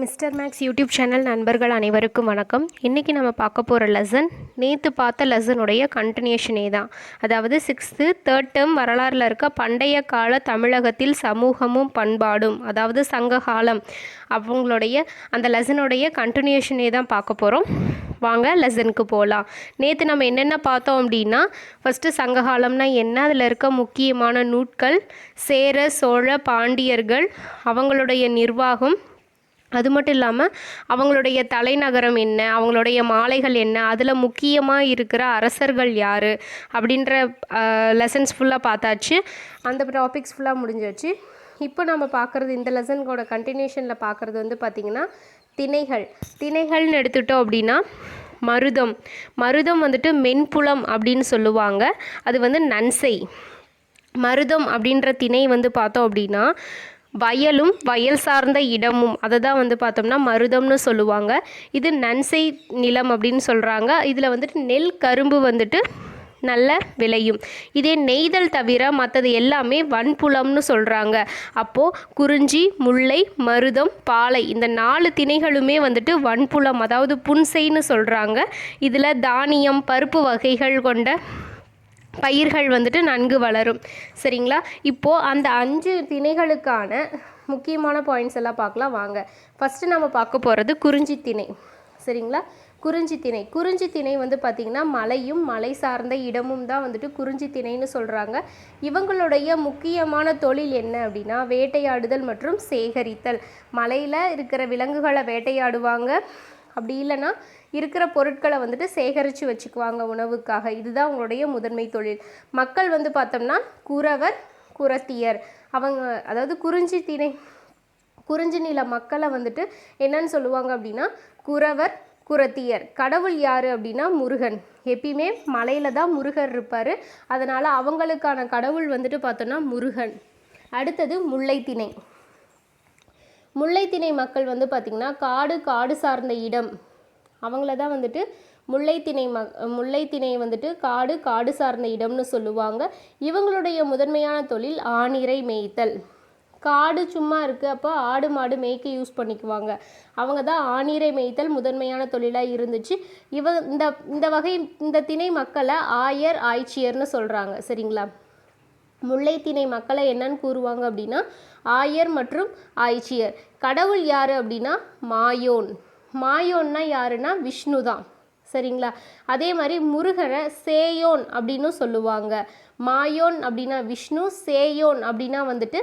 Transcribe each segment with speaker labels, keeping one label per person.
Speaker 1: Mister maths YouTube channel நண்பர்கள் அனைவருக்கும் வணக்கம். இன்றைக்கி நம்ம பார்க்க போகிற லெசன் நேற்று பார்த்த லெசனுடைய கண்டினியூஷனே தான். அதாவது 6th தேர்ட் டேர்ம் வரலாறில் இருக்க பண்டைய கால தமிழகத்தில் சமூகமும் பண்பாடும், அதாவது சங்ககாலம், அவங்களுடைய அந்த லெசனுடைய கண்டினியூஷனே தான் பார்க்க போகிறோம். வாங்க லெசனுக்கு போகலாம். நேற்று நம்ம என்னென்ன பார்த்தோம் அப்படின்னா, ஃபஸ்ட்டு சங்ககாலம்னா என்ன, அதில் இருக்க முக்கியமான நூட்கள், சேர சோழ பாண்டியர்கள், அவங்களுடைய நிர்வாகம், அது மட்டும் இல்லாமல் அவங்களுடைய தலைநகரம் என்ன, அவங்களுடைய மாலைகள் என்ன, அதில் முக்கியமாக இருக்கிற அரசர்கள் யார் அப்படின்ற லெசன்ஸ் ஃபுல்லாக பார்த்தாச்சு. அந்த டாபிக்ஸ் ஃபுல்லாக முடிஞ்சாச்சு. இப்போ நம்ம பார்க்குறது இந்த லெசனோட கண்டினியூஷனில் பார்க்குறது வந்து பார்த்திங்கன்னா திணைகள்னு எடுத்துட்டோம் அப்படின்னா மருதம் வந்துட்டு மென்புலம் அப்படின்னு சொல்லுவாங்க. அது வந்து நன்செய். மருதம் அப்படின்ற திணை வந்து பார்த்தோம் அப்படின்னா வயலும் வயல் சார்ந்த இடமும், அதை தான் வந்து பார்த்தோம்னா மருதம்னு சொல்லுவாங்க. இது நன்செய் நிலம் அப்படின்னு சொல்கிறாங்க. இதில் வந்துட்டு நெல் கரும்பு வந்துட்டு நல்ல விளையும். இதே நெய்தல் தவிர மற்றது எல்லாமே வன்புலம்னு சொல்கிறாங்க. அப்போது குறிஞ்சி, முல்லை, மருதம், பாலை இந்த 4 திணைகளுமே வந்துட்டு வன்புலம், அதாவது புன்செய்ன்னு சொல்கிறாங்க. இதில் தானியம், பருப்பு வகைகள் கொண்ட பயிர்கள் வந்துட்டு நன்கு வளரும். சரிங்களா? இப்போது அந்த 5 திணைகளுக்கான முக்கியமான பாயிண்ட்ஸ் எல்லாம் பார்க்கலாம் வாங்க. ஃபஸ்ட்டு நம்ம பார்க்க போகிறது குறிஞ்சி திணை. சரிங்களா? குறிஞ்சி திணை வந்து பார்த்திங்கன்னா மலையும் மலை சார்ந்த இடமும் தான் வந்துட்டு குறிஞ்சி திணைன்னு சொல்கிறாங்க. இவங்களுடைய முக்கியமான தொழில் என்ன அப்படின்னா வேட்டையாடுதல் மற்றும் சேகரித்தல். மலையில் இருக்கிற விலங்குகளை வேட்டையாடுவாங்க, அப்படி இல்லைன்னா இருக்கிற பொருட்களை வந்துட்டு சேகரித்து வச்சுக்குவாங்க உணவுக்காக. இதுதான் அவங்களுடைய முதன்மை தொழில். மக்கள் வந்து பார்த்தோம்னா குறவர், குறத்தியர். அவங்க அதாவது குறிஞ்சி நில மக்களை வந்துட்டு என்னன்னு சொல்லுவாங்க அப்படின்னா குறவர், குறத்தியர். கடவுள் யார் அப்படின்னா முருகன். எப்பயுமே மலையில் தான் முருகர் இருப்பார். அதனால் அவங்களுக்கான கடவுள் வந்துட்டு பார்த்தோன்னா முருகன். அடுத்தது முல்லைத்திணை மக்கள் வந்து பார்த்திங்கன்னா காடு சார்ந்த இடம், அவங்கள தான் வந்துட்டு முல்லைத்திணை வந்துட்டு காடு சார்ந்த இடம்னு சொல்லுவாங்க. இவங்களுடைய முதன்மையான தொழில் ஆணிரை மேய்த்தல். காடு சும்மா இருக்குது, அப்போ ஆடு மாடு மேய்க்க யூஸ் பண்ணிக்குவாங்க. அவங்க தான் ஆணிரை மேய்த்தல் முதன்மையான தொழிலாக இருந்துச்சு. இந்த திணை மக்களை ஆயர், ஆய்ச்சியர்னு சொல்கிறாங்க. சரிங்களா? முல்லைத்திணை மக்களை என்னன்னு கூறுவாங்க அப்படின்னா ஆயர் மற்றும் ஆய்ச்சியர். கடவுள் யார் அப்படின்னா மாயோன்னா யாருன்னா விஷ்ணு தான். சரிங்களா? அதே மாதிரி முருகரை சேயோன் அப்படின்னு சொல்லுவாங்க. மாயோன் அப்படின்னா விஷ்ணு, சேயோன் அப்படின்னா வந்துட்டு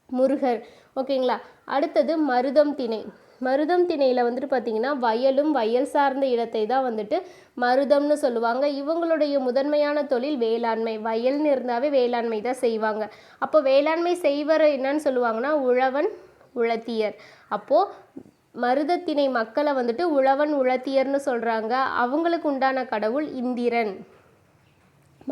Speaker 1: முருகர். ஓகேங்களா? அடுத்தது மருதம் திணையில் வந்துட்டு பார்த்திங்கன்னா வயலும் வயல் சார்ந்த இடத்தை தான் வந்துட்டு மருதம்னு சொல்லுவாங்க. இவங்களுடைய முதன்மையான தொழில் வேளாண்மை. வயல்னு இருந்தாவே வேளாண்மை தான் செய்வாங்க. அப்போ வேளாண்மை செய்வர் என்னன்னு சொல்லுவாங்கன்னா உழவன், உழத்தியர். அப்போது மருதத்திணை மக்களை வந்துட்டு உழவன், உழத்தியர்னு சொல்கிறாங்க. அவங்களுக்கு உண்டான கடவுள் இந்திரன்.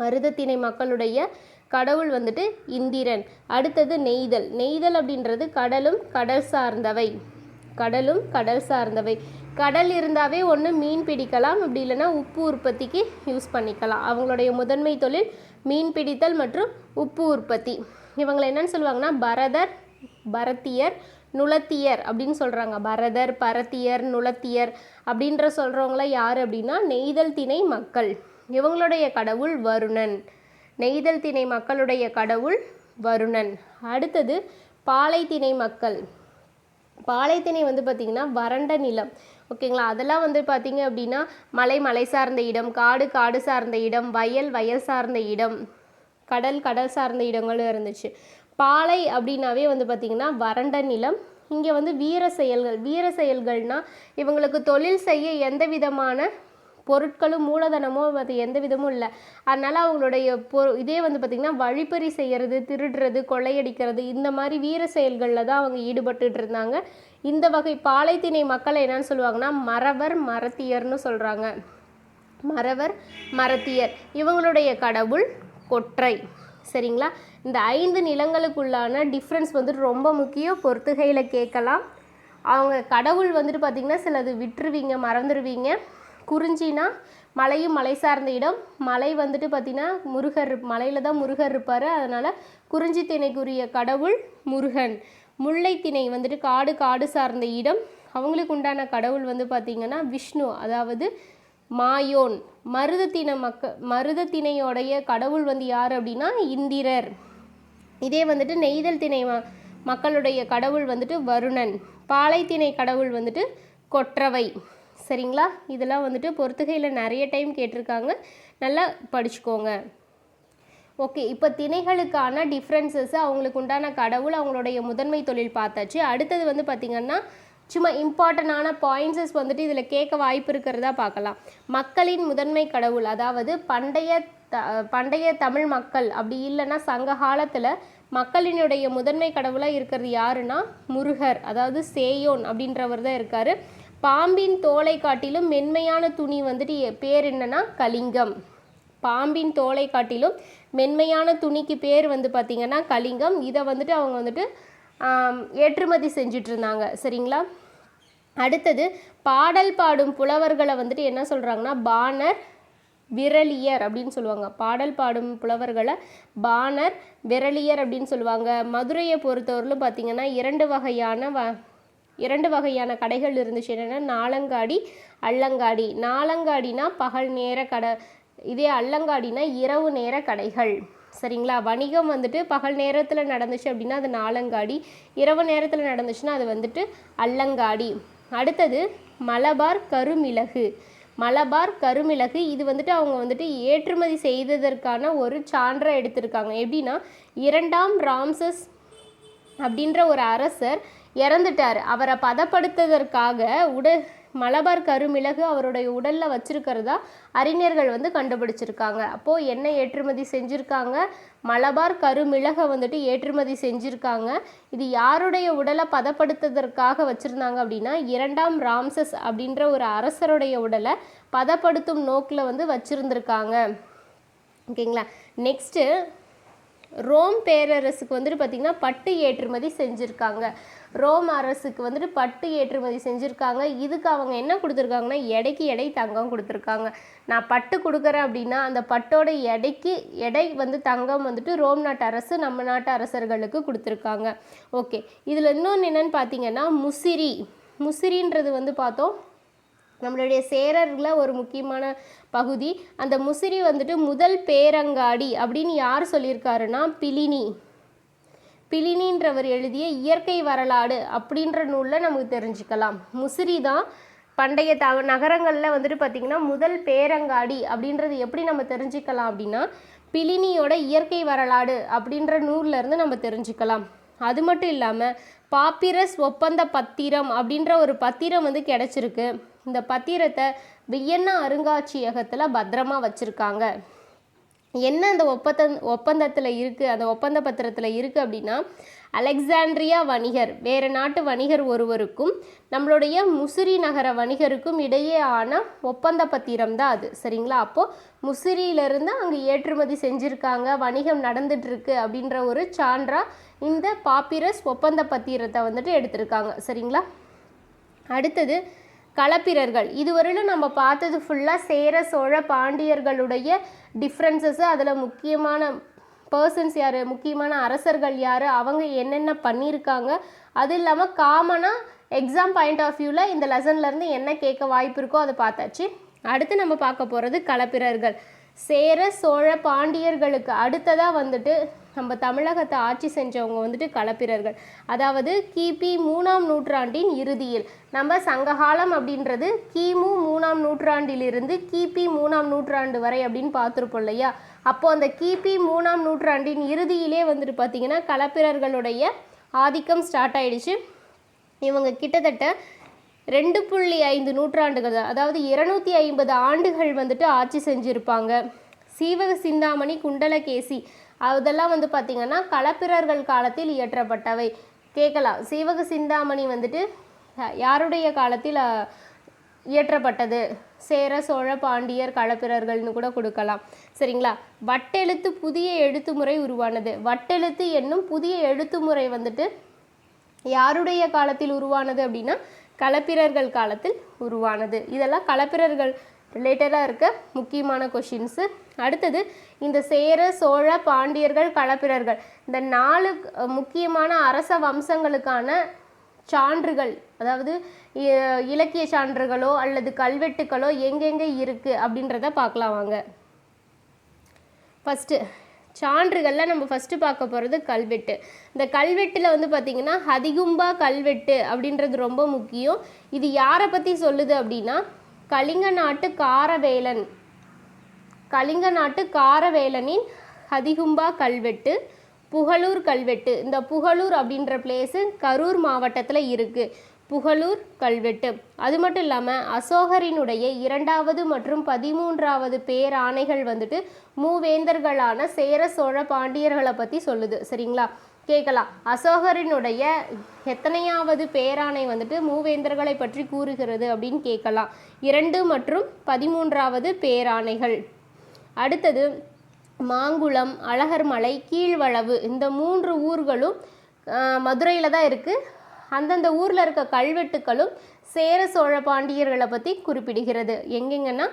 Speaker 1: மருதத்திணை மக்களுடைய கடவுள் வந்துட்டு இந்திரன். அடுத்தது நெய்தல் அப்படின்றது கடலும் கடல் சார்ந்தவை. கடல் இருந்தாவே ஒன்று மீன் பிடிக்கலாம், அப்படி இல்லைன்னா உப்பு உற்பத்திக்கு யூஸ் பண்ணிக்கலாம். அவங்களுடைய முதன்மை தொழில் மீன் பிடித்தல் மற்றும் உப்பு உற்பத்தி. இவங்களை என்னன்னு சொல்லுவாங்கன்னா பரத்தியர், நுளத்தியர் அப்படின்னு சொல்கிறாங்க. பரதர், பரத்தியர், நுளத்தியர் அப்படின்ற சொல்கிறவங்கள யார் அப்படின்னா நெய்தல் திணை மக்கள். இவங்களுடைய கடவுள் வருணன். நெய்தல் திணை மக்களுடைய கடவுள் வருணன். அடுத்தது பாலைத்திணை வந்து பார்த்திங்கன்னா வறண்ட நிலம். ஓகேங்களா? அதெல்லாம் வந்து பார்த்திங்க அப்படின்னா மலை சார்ந்த இடம், காடு சார்ந்த இடம், வயல் சார்ந்த இடம், கடல் சார்ந்த இடங்களும் இருந்துச்சு. பாலை அப்படின்னாவே வந்து பார்த்திங்கன்னா வறண்ட நிலம். இங்கே வந்து வீர செயல்கள்னால் இவங்களுக்கு தொழில் செய்ய எந்த விதமான பொருட்களும் மூலதனமோ அது எந்த விதமும் இல்லை. அதனால் அவங்களுடைய இதே வந்து பார்த்திங்கன்னா வழிப்பறி செய்கிறது, திருடுறது, கொள்ளையடிக்கிறது, இந்த மாதிரி வீர செயல்களில் தான் அவங்க ஈடுபட்டு இருந்தாங்க. இந்த வகை பாலைத்திணை மக்களை என்னன்னு சொல்லுவாங்கன்னா மறத்தியர்னு சொல்கிறாங்க. மறத்தியர். இவங்களுடைய கடவுள் கொற்றை. சரிங்களா? இந்த 5 நிலங்களுக்குள்ளான டிஃப்ரென்ஸ் வந்துட்டு ரொம்ப முக்கியம். பொறுத்துகையில் கேட்கலாம். அவங்க கடவுள் வந்துட்டு பார்த்திங்கன்னா சிலது விட்டுருவீங்க, மறந்துடுவீங்க. குறிஞ்சினா மலையும் மலை சார்ந்த இடம். மலை வந்துட்டு பார்த்திங்கன்னா மலையில் தான் முருகர் இருப்பார். அதனால் குறிஞ்சி திணைக்குரிய கடவுள் முருகன். முல்லைத்திணை வந்துட்டு காடு சார்ந்த இடம், அவங்களுக்கு உண்டான கடவுள் வந்து பார்த்திங்கன்னா விஷ்ணு, அதாவது மாயோன். மருதத்திணையோடைய கடவுள் வந்து யார் அப்படின்னா இந்திரர். இதே வந்துட்டு நெய்தல் திணை மக்களுடைய கடவுள் வந்துட்டு வருணன். பாலைத்திணை கடவுள் வந்துட்டு கொற்றவை. சரிங்களா? இதெல்லாம் வந்துட்டு பொறுத்துகையில் நிறைய டைம் கேட்டிருக்காங்க, நல்லா படிச்சுக்கோங்க. ஓகே, இப்போ திணைகளுக்கான டிஃப்ரென்சஸ், அவங்களுக்கு உண்டான கடவுள், அவங்களுடைய முதன்மை தொழில் பார்த்தாச்சு. அடுத்தது வந்து பார்த்திங்கன்னா சும்மா இம்பார்ட்டண்டான பாயிண்ட்ஸஸ் வந்துட்டு இதில் கேட்க வாய்ப்பு இருக்கிறதா பார்க்கலாம். மக்களின் முதன்மை கடவுள், அதாவது பண்டைய தமிழ் மக்கள், அப்படி இல்லைன்னா சங்க காலத்தில் மக்களினுடைய முதன்மை கடவுளாக இருக்கிறது யாருன்னா முருகர், அதாவது சேயோன் அப்படின்றவர் தான் இருக்கார். பாம்பின் தோலை காட்டிலும் மென்மையான துணி வந்துட்டு பேர் என்னன்னா கலிங்கம். பாம்பின் தோலை காட்டிலும் மென்மையான துணிக்கு பேர் வந்து பார்த்திங்கன்னா கலிங்கம். இதை வந்துட்டு அவங்க வந்துட்டு ஏற்றுமதி செஞ்சுட்டு இருந்தாங்க. சரிங்களா? அடுத்தது பாடல் பாடும் புலவர்களை வந்துட்டு என்ன சொல்கிறாங்கன்னா பாணர், விரலியர் அப்படின்னு சொல்லுவாங்க. பாடல் பாடும் புலவர்களை பாணர், விரலியர் அப்படின்னு சொல்லுவாங்க. மதுரையை பொறுத்தவரையிலும் பார்த்திங்கன்னா இரண்டு வகையான கடைகள் இருந்துச்சு. என்னென்னா நாலங்காடி, அல்லங்காடி. நாலங்காடினா பகல் நேர கடை, இதே அல்லங்காடினா இரவு நேர கடைகள். சரிங்களா? வணிகம் வந்துட்டு பகல் நேரத்தில் நடந்துச்சு அப்படின்னா அது நாலங்காடி, இரவு நேரத்தில் நடந்துச்சுன்னா அது வந்துட்டு அல்லங்காடி. அடுத்தது மலபார் கருமிளகு. மலபார் கருமிளகு இது வந்துட்டு அவங்க வந்துட்டு ஏற்றுமதி செய்ததற்கான ஒரு சான்றை எடுத்திருக்காங்க. எப்படின்னா 2ஆம் ராம்சஸ் அப்படின்ற ஒரு அரசர் இறந்துட்டார். அவரை பதப்படுத்துவதற்காக மலபார் கருமிளகு அவருடைய உடலில் வச்சுருக்கிறதா அறிஞர்கள் வந்து கண்டுபிடிச்சிருக்காங்க. அப்போது என்ன ஏற்றுமதி செஞ்சுருக்காங்க? மலபார் கருமிளகை வந்துட்டு ஏற்றுமதி செஞ்சுருக்காங்க. இது யாருடைய உடலை பதப்படுத்துவதற்காக வச்சுருந்தாங்க அப்படின்னா 2ஆம் ராம்சஸ் அப்படின்ற ஒரு அரசருடைய உடலை பதப்படுத்தும் நோக்கில் வந்து வச்சுருந்துருக்காங்க. ஓகேங்களா? நெக்ஸ்ட்டு ரோம் பேரரசுக்கு வந்துட்டு பார்த்திங்கன்னா பட்டு ஏற்றுமதி செஞ்சுருக்காங்க. ரோம் அரசுக்கு வந்துட்டு பட்டு ஏற்றுமதி செஞ்சுருக்காங்க. இதுக்கு அவங்க என்ன கொடுத்துருக்காங்கன்னா எடைக்கு எடை தங்கம் கொடுத்துருக்காங்க. நான் பட்டு கொடுக்குறேன் அப்படின்னா அந்த பட்டோட எடை வந்து தங்கம் வந்துட்டு ரோம் நாட்டு அரசு நம்ம நாட்டு அரசர்களுக்கு கொடுத்துருக்காங்க. ஓகே, இதில் இன்னொன்று என்னென்னு பார்த்தீங்கன்னா முசிறின்றது வந்து பார்த்தோம் நம்மளுடைய சேரர்களில் ஒரு முக்கியமான பகுதி. அந்த முசிறி வந்துட்டு முதல் பேரங்காடி அப்படின்னு யார் சொல்லியிருக்காருன்னா பிலினின்றவர் எழுதிய இயற்கை வரலாறு அப்படின்ற நூலில் நமக்கு தெரிஞ்சுக்கலாம். முசிறி தான் பண்டைய நகரங்களில் வந்துட்டு பார்த்திங்கன்னா முதல் பேரங்காடி அப்படின்றது எப்படி நம்ம தெரிஞ்சுக்கலாம் அப்படின்னா பிலினியோட இயற்கை வரலாறு அப்படின்ற நூல்லேருந்து நம்ம தெரிஞ்சுக்கலாம். அது மட்டும் இல்லாமல் பாப்பிரஸ் ஒப்பந்த பத்திரம் அப்படின்ற ஒரு பத்திரம் வந்து கிடச்சிருக்கு. இந்த பத்திரத்தை வியன்னா அருங்காட்சியகத்தில் பத்திரமா வச்சுருக்காங்க. என்ன அந்த ஒப்பந்தத்தில் இருக்குது, அந்த ஒப்பந்த பத்திரத்தில் இருக்குது அப்படின்னா அலெக்சாண்ட்ரியா வணிகர், வேறு நாட்டு வணிகர் ஒருவருக்கும் நம்மளுடைய முசிறி நகர வணிகருக்கும் இடையே ஆன ஒப்பந்த பத்திரம் தான் அது. சரிங்களா? அப்போது முசிறியிலிருந்து அங்கே ஏற்றுமதி செஞ்சுருக்காங்க, வணிகம் நடந்துட்டுருக்கு அப்படின்ற ஒரு சான்றாக இந்த பாப்பிரஸ் ஒப்பந்த பத்திரத்தை வந்துட்டு எடுத்திருக்காங்க. சரிங்களா? அடுத்தது களப்பிரர்கள். இதுவரையிலும் நம்ம பார்த்தது ஃபுல்லாக சேர சோழ பாண்டியர்களுடைய டிஃப்ரென்சஸ்ஸு, அதில் முக்கியமான பர்சன்ஸ் யார், முக்கியமான அரசர்கள் யார், அவங்க என்னென்ன பண்ணியிருக்காங்க, அது இல்லாமல் காமனாக எக்ஸாம் பாயிண்ட் ஆஃப் வியூவில் இந்த லெசன்லேருந்து என்ன கேட்க வாய்ப்பு இருக்கோ அதை பார்த்தாச்சு. அடுத்து நம்ம பார்க்க போகிறது களப்பிரர்கள். சேர சோழ பாண்டியர்களுக்கு அடுத்ததாக வந்துட்டு நம்ம தமிழகத்தை ஆட்சி செஞ்சவங்க வந்துட்டு களப்பிரர்கள். அதாவது கிபி 3ஆம் நூற்றாண்டின் இறுதியில், நம்ம சங்ககாலம் அப்படின்றது கிமு 3ஆம் நூற்றாண்டிலிருந்து கிபி 3ஆம் நூற்றாண்டு வரை அப்படின்னு பார்த்துருப்போம் இல்லையா? அப்போது அந்த கிபி 3ஆம் நூற்றாண்டின் இறுதியிலே வந்துட்டு பார்த்திங்கன்னா களப்பிரர்களுடைய ஆதிக்கம் ஸ்டார்ட் ஆகிடுச்சு. இவங்க கிட்டத்தட்ட 2.5 நூற்றாண்டுகள், அதாவது 250 ஆண்டுகள் வந்துட்டு ஆட்சி செஞ்சுருப்பாங்க. சீவக சிந்தாமணி, குண்டலகேசி அதெல்லாம் வந்து பார்த்திங்கன்னா களப்பிரர்கள் காலத்தில் இயற்றப்பட்டவை. கேட்கலாம், சீவக சிந்தாமணி வந்துட்டு யாருடைய காலத்தில் இயற்றப்பட்டது? சேர சோழ பாண்டியர் களப்பிரர்கள்னு கூட கொடுக்கலாம். சரிங்களா? வட்டெழுத்து புதிய எழுத்து முறை உருவானது. வட்டெழுத்து என்னும் புதிய எழுத்து முறை வந்துட்டு யாருடைய காலத்தில் உருவானது அப்படின்னா களப்பிரர்கள் காலத்தில் உருவானது. இதெல்லாம் களப்பிரர்கள் ரிலேட்டடாக இருக்க முக்கியமான கொஷின்ஸு. அடுத்தது இந்த சேர சோழ பாண்டியர்கள் களப்பிரர்கள் இந்த 4 முக்கியமான அரச வம்சங்களுக்கான சான்றுகள், அதாவது இலக்கிய சான்றுகளோ அல்லது கல்வெட்டுக்களோ எங்கெங்கே இருக்குது அப்படின்றத பார்க்கலாம் வாங்க. ஃபஸ்ட்டு சான்றுகளில் நம்ம ஃபஸ்ட்டு பார்க்க போகிறது கல்வெட்டு. இந்த கல்வெட்டில் வந்து பார்த்திங்கன்னா ஹதிகும்பா கல்வெட்டு அப்படின்றது ரொம்ப முக்கியம். இது யாரை பற்றி சொல்லுது அப்படின்னா கலிங்க நாட்டு காரவேலனின் ஹதிகும்பா கல்வெட்டு, புகழூர் கல்வெட்டு. இந்த புகழூர் அப்படின்ற பிளேஸு கரூர் மாவட்டத்தில் இருக்குது. புகழூர் கல்வெட்டு. அது மட்டும் இல்லாமல் அசோகரினுடைய 2வது மற்றும் 13வது பேராணைகள் வந்துட்டு மூவேந்தர்களான சேர சோழ பாண்டியர்களை பற்றி சொல்லுது. சரிங்களா, கேட்கலாம். அசோகரினுடைய எத்தனையாவது பேராணை வந்துட்டு மூவேந்தர்களை பற்றி கூறுகிறது அப்படின்னு கேட்கலாம். 2 மற்றும் 13வது பேராணைகள். அடுத்தது மாங்குளம், அழகர்மலை, கீழ்வளவு இந்த 3 ஊர்களும் மதுரையில் தான் இருக்குது. அந்தந்த ஊரில் இருக்க கல்வெட்டுக்களும் சேர சோழ பாண்டியர்களை பற்றி குறிப்பிடுகிறது. எங்கெங்கன்னா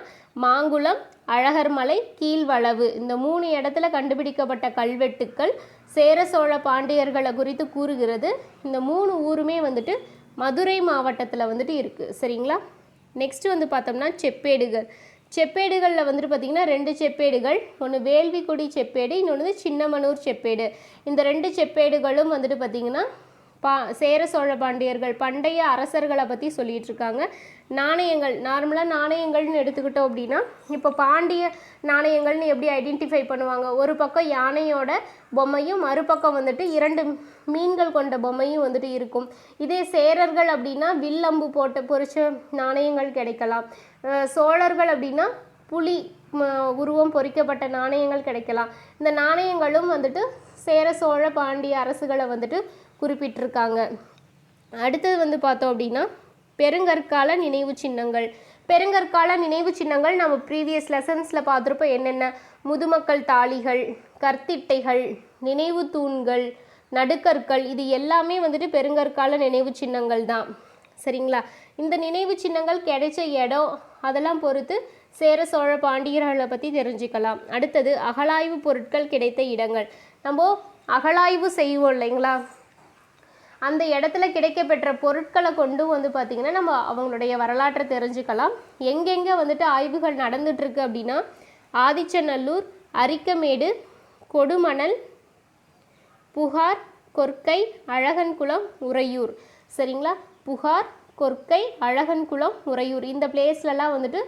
Speaker 1: மாங்குளம், அழகர்மலை, கீழ்வளவு இந்த 3 இடத்துல கண்டுபிடிக்கப்பட்ட கல்வெட்டுக்கள் சேர சோழ பாண்டியர்களை குறித்து கூறுகிறது. இந்த 3 ஊருமே வந்துட்டு மதுரை மாவட்டத்தில் வந்துட்டு இருக்குது. சரிங்களா, நெக்ஸ்ட் வந்து பார்த்தோம்னா செப்பேடுகள். செப்பேடுகளில் வந்துட்டு பார்த்திங்கன்னா 2 செப்பேடுகள், ஒன்று வேள்விக்குடி செப்பேடு, இன்னொன்று சின்னமனூர் செப்பேடு. இந்த 2 செப்பேடுகளும் வந்துட்டு பார்த்திங்கன்னா சேர சோழ பாண்டியர்கள் பண்டைய அரசர்களை பற்றி சொல்லிகிட்டு இருக்காங்க. நாணயங்கள், நார்மலாக நாணயங்கள்னு எடுத்துக்கிட்டோம் அப்படின்னா இப்போ பாண்டிய நாணயங்கள்னு எப்படி ஐடென்டிஃபை பண்ணுவாங்க, ஒரு பக்கம் யானையோட பொம்மையும் மறுபக்கம் வந்துட்டு 2 மீன்கள் கொண்ட பொம்மையும் வந்துட்டு இருக்கும். இதே சேரர்கள் அப்படின்னா வில்லம்பு போட்டு பொறிச்ச நாணயங்கள் கிடைக்கலாம். சோழர்கள் அப்படின்னா புலி உருவம் பொறிக்கப்பட்ட நாணயங்கள் கிடைக்கலாம். இந்த நாணயங்களும் வந்துட்டு சேர சோழ பாண்டிய அரசுகளை வந்துட்டு குறிப்பிட்டிருக்காங்க. அடுத்தது வந்து பார்த்தோம் அப்படின்னா பெருங்கற்கால நினைவு சின்னங்கள். பெருங்கற்கால நினைவு சின்னங்கள் நம்ம ப்ரீவியஸ் லெசன்ஸில் பார்த்துருப்போம். என்னென்ன முதுமக்கள் தாளிகள், கற்திட்டைகள், நினைவு தூண்கள், நடுக்கற்கள், இது எல்லாமே வந்துட்டு பெருங்கற்கால நினைவு சின்னங்கள் தான். சரிங்களா, இந்த நினைவு சின்னங்கள் கிடைச்ச இடம் அதெல்லாம் பொறுத்து சேர சோழ பாண்டியர்களை பற்றி தெரிஞ்சுக்கலாம். அடுத்தது அகழாய்வு பொருட்கள் கிடைத்த இடங்கள். நம்ம அகழாய்வு செய்வோம் இல்லைங்களா, அந்த இடத்துல கிடைக்கப்பெற்ற பொருட்களை கொண்டு வந்து பார்த்திங்கன்னா நம்ம அவங்களுடைய வரலாற்றை தெரிஞ்சுக்கலாம். எங்கெங்கே வந்துட்டு ஆய்வுகள் நடந்துகிட்ருக்கு அப்படின்னா ஆதிச்சநல்லூர், அரிக்கமேடு, கொடுமணல், புகார், கொற்கை, அழகன்குளம், உறையூர். சரிங்களா, புகார், கொற்கை, அழகன்குளம், உறையூர் இந்த பிளேஸ்லலாம் வந்துட்டு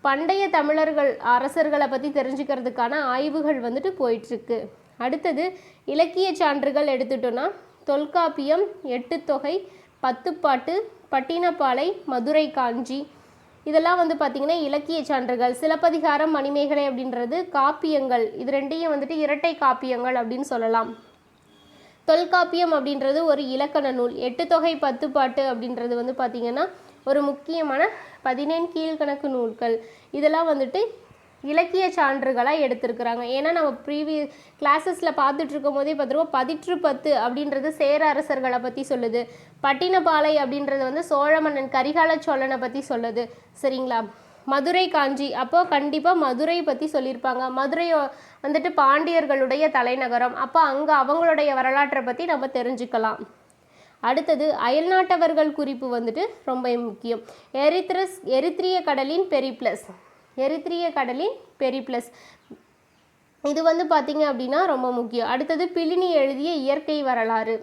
Speaker 1: பண்டைய தமிழர்கள் அரசர்களை பற்றி தெரிஞ்சுக்கிறதுக்கான ஆய்வுகள் வந்துட்டு போயிட்டுருக்கு. அடுத்தது இலக்கிய சான்றுகள் எடுத்துட்டோன்னா தொல்காப்பியம், 8 தொகை, 10 பாட்டு, பட்டினப்பாலை, மதுரை காஞ்சி இதெல்லாம் வந்து பார்த்திங்கன்னா இலக்கிய சான்றுகள். சிலப்பதிகாரம், மணிமேகலை அப்படின்றது காப்பியங்கள். இது 2ஐயும் வந்துட்டு இரட்டை காப்பியங்கள் அப்படின்னு சொல்லலாம். தொல்காப்பியம் அப்படின்றது ஒரு இலக்கண நூல். 8 தொகை 10 பாட்டு அப்படின்றது வந்து பார்த்திங்கன்னா ஒரு முக்கியமான 15 கீழ்கணக்கு நூல்கள். இதெல்லாம் வந்துட்டு இலக்கிய சான்றுகளாக எடுத்திருக்கிறாங்க. ஏன்னா நம்ம ப்ரீவியஸ் கிளாஸஸில் பார்த்துட்டு இருக்கும் போதே பார்த்துருவோம். 10 அப்படின்றது சேர அரசர்களை பற்றி சொல்லுது. பட்டினப்பாலை அப்படின்றது வந்து சோழ மன்னன் கரிகால சோழனை பற்றி சொல்லுது. சரிங்களா, மதுரை காஞ்சி அப்போ கண்டிப்பாக மதுரை பற்றி சொல்லியிருப்பாங்க. மதுரை வந்துட்டு பாண்டியர்களுடைய தலைநகரம். அப்போ அங்கே அவங்களுடைய வரலாற்றை பற்றி நம்ம தெரிஞ்சுக்கலாம். அடுத்தது அயல்நாட்டவர்கள் குறிப்பு வந்துட்டு ரொம்ப முக்கியம். எரித்ரிய கடலின் பெரிப்ளஸ் இது வந்து பார்த்திங்க அப்படின்னா ரொம்ப முக்கியம். அடுத்தது பிளினி எழுதிய இயற்கை வரலாறு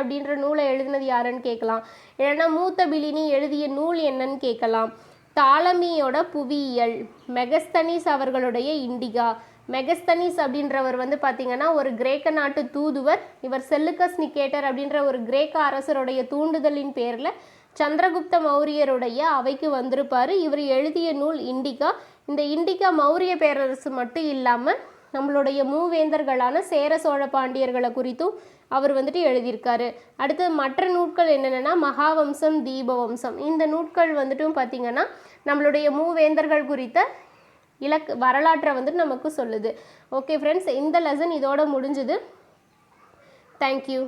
Speaker 1: அப்படின்ற நூலை எழுதினது யாருன்னு கேட்கலாம். இல்லைன்னா மூத்த பிளினி எழுதிய நூல் என்னன்னு கேட்கலாம். தாலமியோட புவியியல், மெகஸ்தனிஸ் அவர்களுடைய இண்டிகா. மெகஸ்தனிஸ் அப்படின்றவர் வந்து பார்த்திங்கன்னா ஒரு கிரேக்க நாட்டு தூதுவர். இவர் செல்லுக்கஸ் நிக்கேட்டர் அப்படின்ற ஒரு கிரேக்க அரசருடைய தூண்டுதலின் பேரில் சந்திரகுப்த மௌரியருடைய அவைக்கு வந்திருப்பார். இவர் எழுதிய நூல் இண்டிகா. இந்த இண்டிகா மௌரிய பேரரசு மட்டும் இல்லாமல் நம்மளுடைய மூவேந்தர்களான சேர சோழ பாண்டியர்களை குறித்தும் அவர் வந்துட்டு எழுதியிருக்காரு. அடுத்தது மற்ற நூட்கள் என்னென்னா மகாவம்சம், தீபவம்சம் இந்த நூட்கள் வந்துட்டும் பார்த்திங்கன்னா நம்மளுடைய மூவேந்தர்கள் குறித்த வரலாற்றை வந்துட்டு நமக்கு சொல்லுது. ஓகே ஃப்ரெண்ட்ஸ், இந்த லெசன் இதோட முடிஞ்சுது. தேங்க்யூ.